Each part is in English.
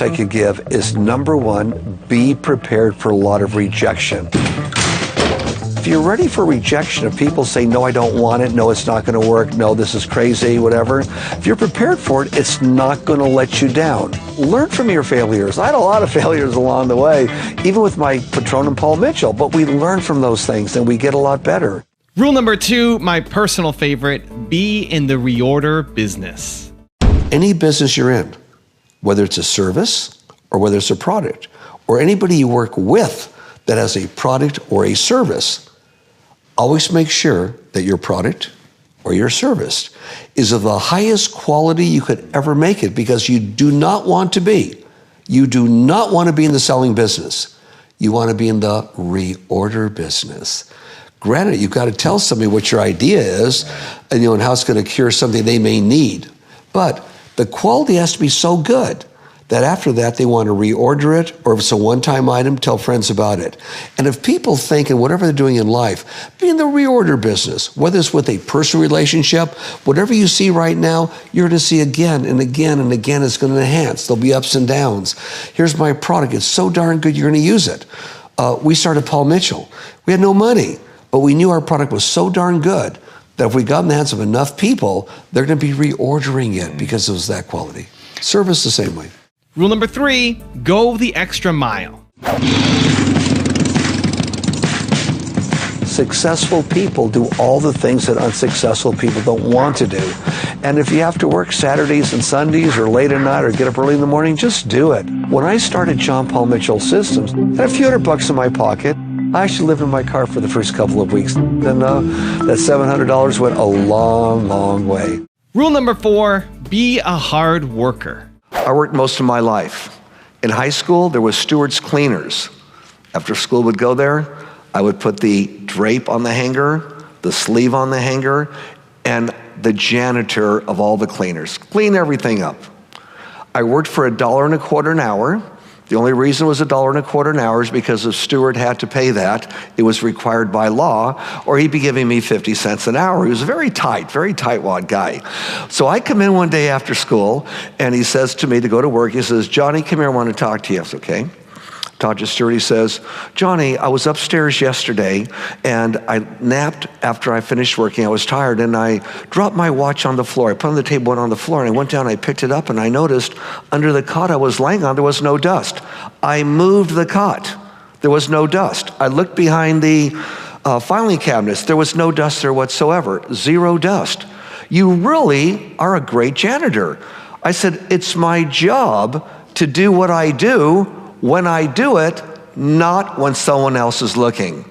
advice I could give is, number one, be prepared for a lot of rejection. If you're ready for rejection, if people say, no, I don't want it, no, it's not going to work, no, this is crazy, whatever, if you're prepared for it, it's not going to let you down. Learn from your failures. I had a lot of failures along the way, even with my patron, Paul Mitchell, but we learn from those things and we get a lot better. Rule number 2, my personal favorite, be in the reorder business. Any business you're in, whether it's a service or whether it's a product, or anybody you work with that has a product or a service, always make sure that your product or your service is of the highest quality you could ever make it, because you do not want to be in the selling business. You want to be in the reorder business. Granted, you've got to tell somebody what your idea is and how it's going to cure something they may need. But the quality has to be so good that after that, they want to reorder it, or if it's a one-time item, tell friends about it. And if people think, and whatever they're doing in life, be in the reorder business, whether it's with a personal relationship, whatever you see right now, you're going to see again and again and again. It's going to enhance. There'll be ups and downs. Here's my product. It's so darn good, you're going to use it. We started Paul Mitchell. We had no money, but we knew our product was so darn good that if we got in the hands of enough people, they're going to be reordering it because it was that quality. Service the same way. Rule number 3, go the extra mile. Successful people do all the things that unsuccessful people don't want to do. And if you have to work Saturdays and Sundays or late at night or get up early in the morning, just do it. When I started John Paul Mitchell Systems, I had a few $100 in my pocket. I actually lived in my car for the first couple of weeks. And that $700 went a long, long way. Rule number 4, be a hard worker. I worked most of my life. In high school, there was stewards cleaners. After school would go there, I would put the drape on the hanger, the sleeve on the hanger, and the janitor of all the cleaners. Clean everything up. I worked for $1.25 an hour. The only reason it was $1.25 an hour is because the steward had to pay that. It was required by law, or he'd be giving me 50 cents an hour. He was a very tightwad guy. So I come in one day after school, and he says to me to go to work, he says, Johnny, come here, I want to talk to you. I said, okay. Talk to the steward, he says, Johnny, I was upstairs yesterday, and I napped after I finished working. I was tired, and I dropped my watch on the floor. I put it on the table, went on the floor, and I went down, I picked it up, and I noticed under the cot I was laying on, there was no dust. I moved the cot. There was no dust. I looked behind the filing cabinets. There was no dust there whatsoever. Zero dust. You really are a great janitor. I said, it's my job to do what I do when I do it, not when someone else is looking.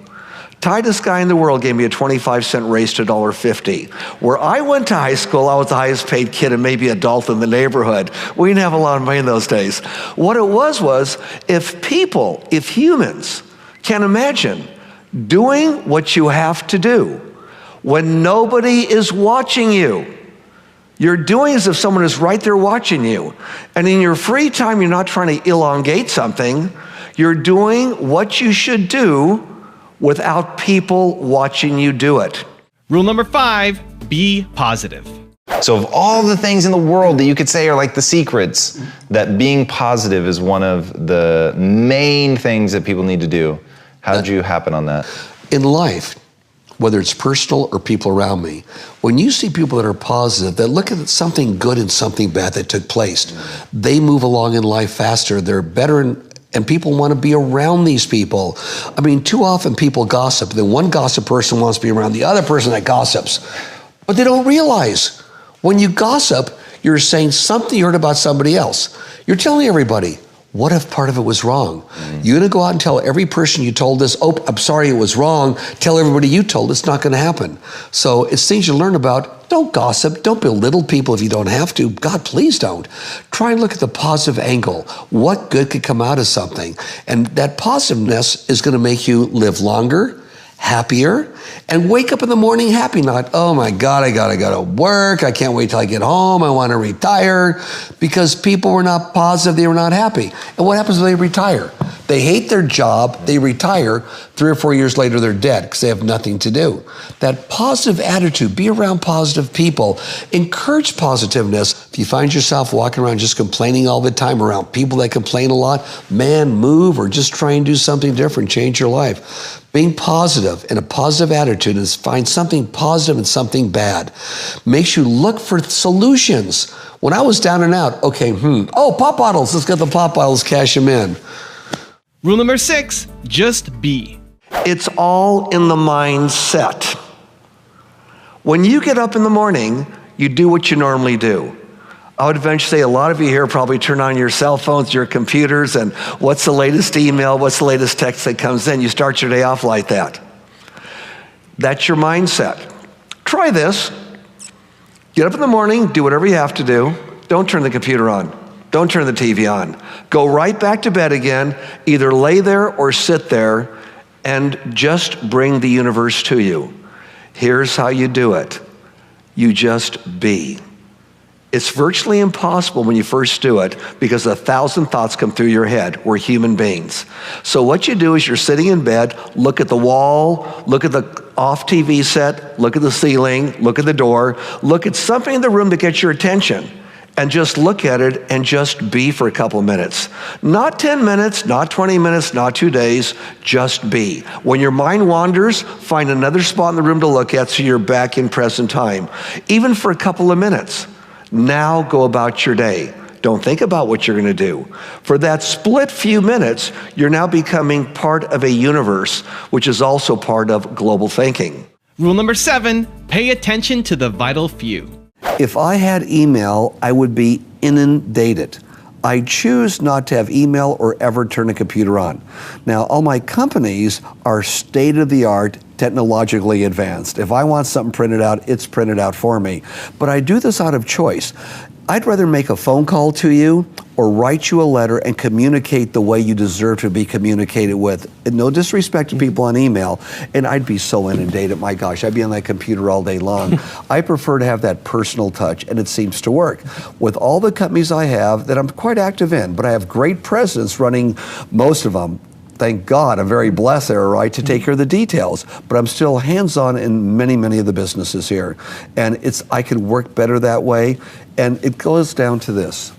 Tightest guy in the world gave me a 25-cent raise to $1.50. Where I went to high school, I was the highest paid kid and maybe adult in the neighborhood. We didn't have a lot of money in those days. What it was if humans can imagine doing what you have to do when nobody is watching you, you're doing as if someone is right there watching you. And in your free time, you're not trying to elongate something. You're doing what you should do without people watching you do it. Rule number 5, be positive. So of all the things in the world that you could say are like the secrets, that being positive is one of the main things that people need to do. How did you happen on that? In life, whether it's personal or people around me, when you see people that are positive, that look at something good and something bad that took place, they move along in life faster, they're better, and people want to be around these people. I mean, too often people gossip, then one gossip person wants to be around the other person that gossips, but they don't realize when you gossip, you're saying something you heard about somebody else. You're telling everybody, what if part of it was wrong? You're gonna go out and tell every person you told this, oh, I'm sorry it was wrong. Tell everybody you told, it's not gonna happen. So it's things you learn about. Don't gossip, don't belittle people if you don't have to. God, please don't. Try and look at the positive angle. What good could come out of something? And that positiveness is gonna make you live longer, happier, and wake up in the morning happy, not, oh my God, I gotta go to work, I can't wait till I get home, I wanna retire, because people were not positive, they were not happy. And what happens when they retire? They hate their job, they retire, 3 or 4 years later they're dead because they have nothing to do. That positive attitude, be around positive people, encourage positiveness. If you find yourself walking around just complaining all the time around people that complain a lot, man, move or just try and do something different, change your life. Being positive and a positive attitude is find something positive and something bad. Makes you look for solutions. When I was down and out, oh, pop bottles, let's get the pop bottles, cash them in. Rule number 6, just be. It's all in the mindset. When you get up in the morning, you do what you normally do. I would eventually say a lot of you here probably turn on your cell phones, your computers, and what's the latest email, what's the latest text that comes in? You start your day off like that. That's your mindset. Try this. Get up in the morning, do whatever you have to do. Don't turn the computer on. Don't turn the TV on. Go right back to bed again. Either lay there or sit there and just bring the universe to you. Here's how you do it. You just be. It's virtually impossible when you first do it because 1,000 thoughts come through your head. We're human beings. So what you do is you're sitting in bed, look at the wall, look at the off TV set, look at the ceiling, look at the door, look at something in the room that gets your attention. And just look at it and just be for a couple of minutes. Not 10 minutes, not 20 minutes, not 2 days, just be. When your mind wanders, find another spot in the room to look at so you're back in present time. Even for a couple of minutes. Now go about your day. Don't think about what you're going to do. For that split few minutes, you're now becoming part of a universe, which is also part of global thinking. Rule number 7, pay attention to the vital few. If I had email, I would be inundated. I choose not to have email or ever turn a computer on. Now, all my companies are state-of-the-art, technologically advanced. If I want something printed out, it's printed out for me. But I do this out of choice. I'd rather make a phone call to you or write you a letter and communicate the way you deserve to be communicated with. And no disrespect to people on email, and I'd be so inundated, my gosh, I'd be on that computer all day long. I prefer to have that personal touch, and it seems to work. With all the companies I have that I'm quite active in, but I have great presidents running most of them. Thank God, I'm very blessed there, right, to take care of the details. But I'm still hands-on in many, many of the businesses here. And I can work better that way. And it goes down to this.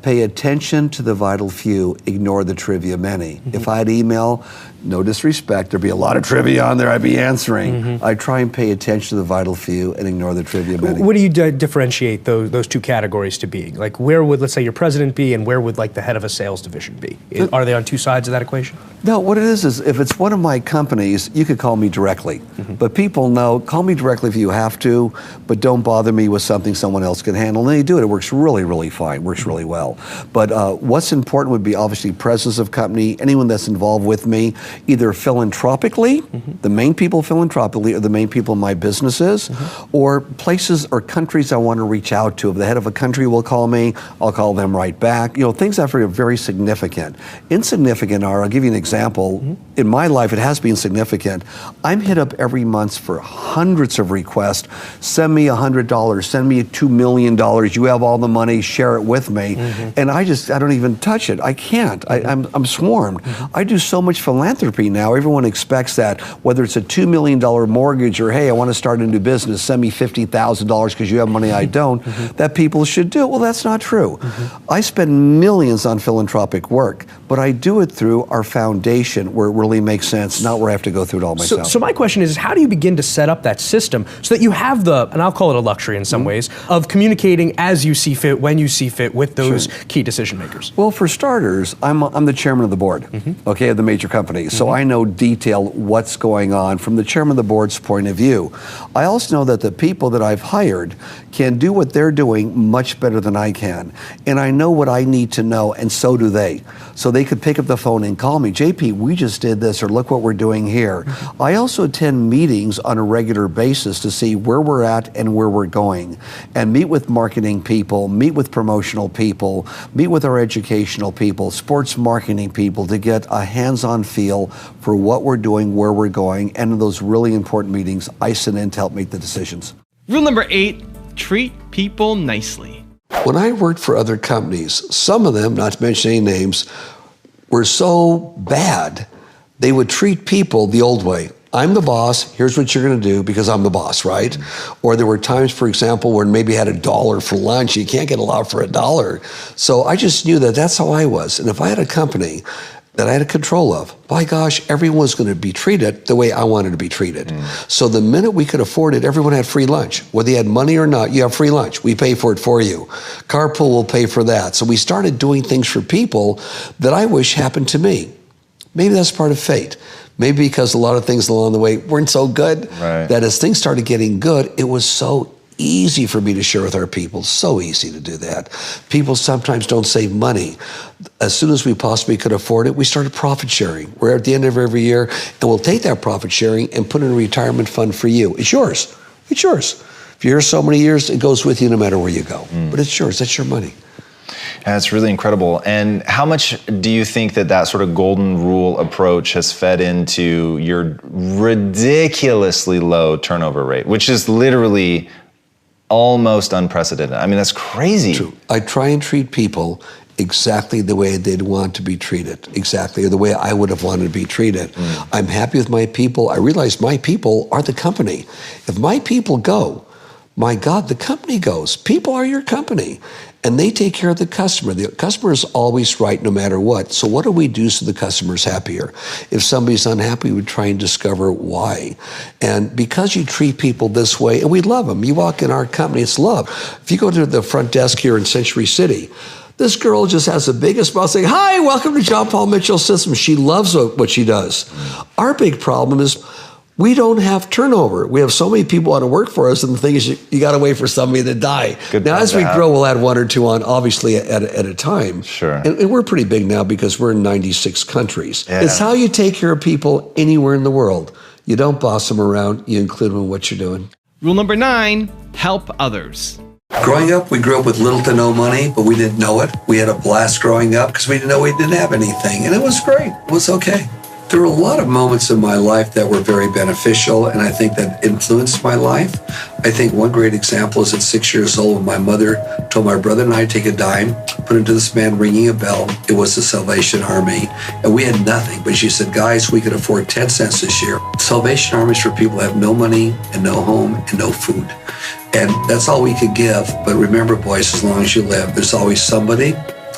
Pay attention to the vital few, ignore the trivia many. If I had email, no disrespect, there'd be a lot of trivia on there I'd be answering. I try and pay attention to the vital few and ignore the trivia many. What do you differentiate those two categories to be? Like where would, let's say, your president be and where would like the head of a sales division be? Are they on two sides of that equation? No, what it is if it's one of my companies, you could call me directly. But people know, call me directly if you have to, but don't bother me with something someone else can handle. And they do it. It works really, really fine, works really well. But what's important would be obviously presence of company, anyone that's involved with me, either philanthropically, the main people philanthropically are the main people in my businesses, or places or countries I want to reach out to. If the head of a country will call me, I'll call them right back. You know, things that are very significant. Insignificant are, I'll give you an example. In my life, it has been significant. I'm hit up every month for hundreds of requests. Send me $100, send me $2 million. You have all the money, share it with me. And I don't even touch it. I can't. I'm swarmed. I do so much philanthropy now. Everyone expects that, whether it's a $2 million mortgage or, hey, I want to start a new business, send me $50,000 because you have money I don't, that people should do it. Well, that's not true. I spend millions on philanthropic work, but I do it through our foundation where it really makes sense, not where I have to go through it all myself. So my question is, how do you begin to set up that system so that you have and I'll call it a luxury in some ways, of communicating as you see fit, when you see fit with those key decision makers? Well, for starters, I'm the chairman of the board, of the major companies. So I know detail what's going on from the chairman of the board's point of view. I also know that the people that I've hired can do what they're doing much better than I can. And I know what I need to know, and so do they. So they could pick up the phone and call me, JP, we just did this, or look what we're doing here. I also attend meetings on a regular basis to see where we're at and where we're going, and meet with marketing people, meet with promotional people, meet with our educational people, sports marketing people, to get a hands-on feel for what we're doing, where we're going, and in those really important meetings, I sit in to help make the decisions. Rule number 8, treat people nicely. When I worked for other companies, some of them, not to mention any names, were so bad, they would treat people the old way. I'm the boss, here's what you're gonna do because I'm the boss, right? Or there were times, for example, where maybe I had $1 for lunch. You can't get a lot for $1. So I just knew that that's how I was. And if I had a company that I had control of, by gosh, everyone was gonna be treated the way I wanted to be treated. So the minute we could afford it, everyone had free lunch. Whether you had money or not, you have free lunch. We pay for it for you. Carpool will pay for that. So we started doing things for people that I wish happened to me. Maybe that's part of fate. Maybe because a lot of things along the way weren't so good, that as things started getting good, it was so easy for me to share with our people, so easy to do that. People sometimes don't save money. As soon as we possibly could afford it, we started profit sharing. We're at the end of every year, and we'll take that profit sharing and put it in a retirement fund for you. It's yours. It's yours. If you're here so many years, it goes with you no matter where you go. But it's yours. That's your money. That's really incredible. And how much do you think that sort of golden rule approach has fed into your ridiculously low turnover rate, which is literally almost unprecedented? I mean, that's crazy. True. I try and treat people exactly the way they'd want to be treated, exactly the way I would have wanted to be treated. I'm happy with my people. I realize my people are the company. If my people go, my God, the company goes. People are your company. And they take care of the customer. The customer is always right no matter what. So what do we do so the customer's happier? If somebody's unhappy, we try and discover why. And because you treat people this way, and we love them. You walk in our company, it's love. If you go to the front desk here in Century City, this girl just has the biggest smile saying, "Hi, welcome to John Paul Mitchell Systems." She loves what she does. Our big problem is we don't have turnover. We have so many people want to work for us, and the thing is, you got to wait for somebody to die. Now, as we grow, we'll add 1 or 2 on, obviously, at a time. Sure. And we're pretty big now because we're in 96 countries. Yeah. It's how you take care of people anywhere in the world. You don't boss them around. You include them in what you're doing. Rule number 9, help others. Growing up, we grew up with little to no money, but we didn't know it. We had a blast growing up because we didn't know we didn't have anything, and it was great. It was okay. There were a lot of moments in my life that were very beneficial, and I think that influenced my life. I think one great example is at 6 years old when my mother told my brother and I to take a dime, put it to this man ringing a bell. It was the Salvation Army, and we had nothing. But she said, "Guys, we could afford 10 cents this year." Salvation Army is for people who have no money and no home and no food. And that's all we could give. But remember, boys, as long as you live, there's always somebody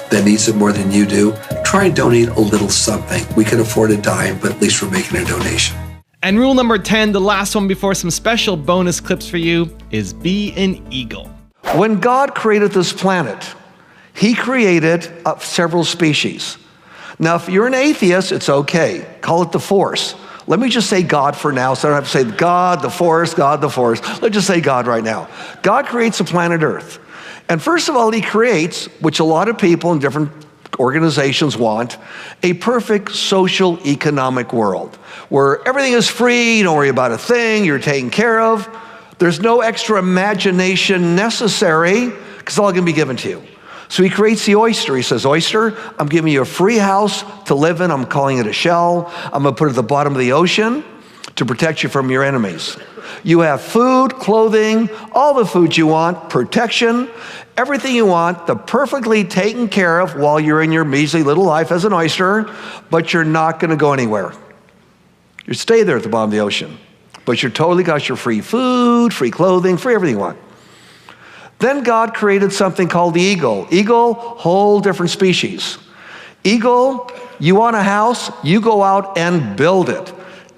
that needs it more than you do. Try and donate a little something. We can afford a dime, but at least we're making a donation. And rule number 10, the last one before some special bonus clips for you, is be an eagle. When God created this planet, He created several species. Now, if you're an atheist, it's okay. Call it the force. Let me just say God for now, so I don't have to say God, the force, God, the force. Let's just say God right now. God creates the planet Earth. And first of all, He creates, which a lot of people in different organizations want, a perfect social economic world where everything is free, you don't worry about a thing, you're taken care of. There's no extra imagination necessary because it's all going to be given to you. So He creates the oyster. He says, "Oyster, I'm giving you a free house to live in. I'm calling it a shell. I'm going to put it at the bottom of the ocean to protect you from your enemies. You have food, clothing, all the food you want, protection, everything you want, the perfectly taken care of while you're in your measly little life as an oyster, but you're not going to go anywhere. You stay there at the bottom of the ocean, but you're totally got your free food, free clothing, free everything you want." Then God created something called the eagle. Eagle, whole different species. Eagle, you want a house, you go out and build it.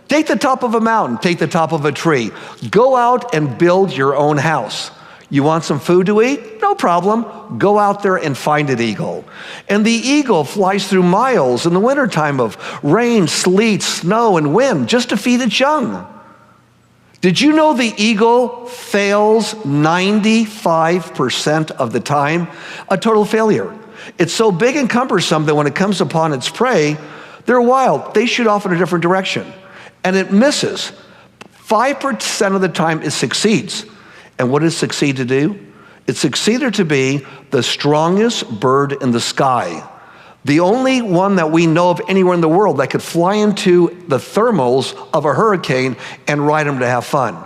Take the top of a mountain, take the top of a tree. Go out and build your own house. You want some food to eat? No problem. Go out there and find it, eagle. And the eagle flies through miles in the wintertime of rain, sleet, snow, and wind just to feed its young. Did you know the eagle fails 95% of the time? A total failure. It's so big and cumbersome that when it comes upon its prey, they're wild. They shoot off in a different direction. And it misses. 5% of the time it succeeds. And what does it succeed to do? It succeeded to be the strongest bird in the sky. The only one that we know of anywhere in the world that could fly into the thermals of a hurricane and ride them to have fun.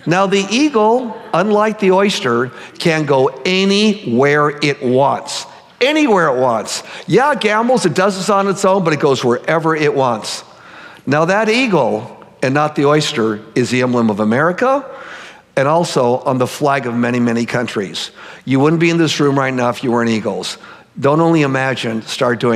Now the eagle, unlike the oyster, can go anywhere it wants. anywhere it wants. Yeah, it gambles, it does this on its own, but it goes wherever it wants. Now that eagle, and not the oyster, is the emblem of America, and also on the flag of many, many countries. You wouldn't be in this room right now if you weren't eagles. Don't only imagine, start doing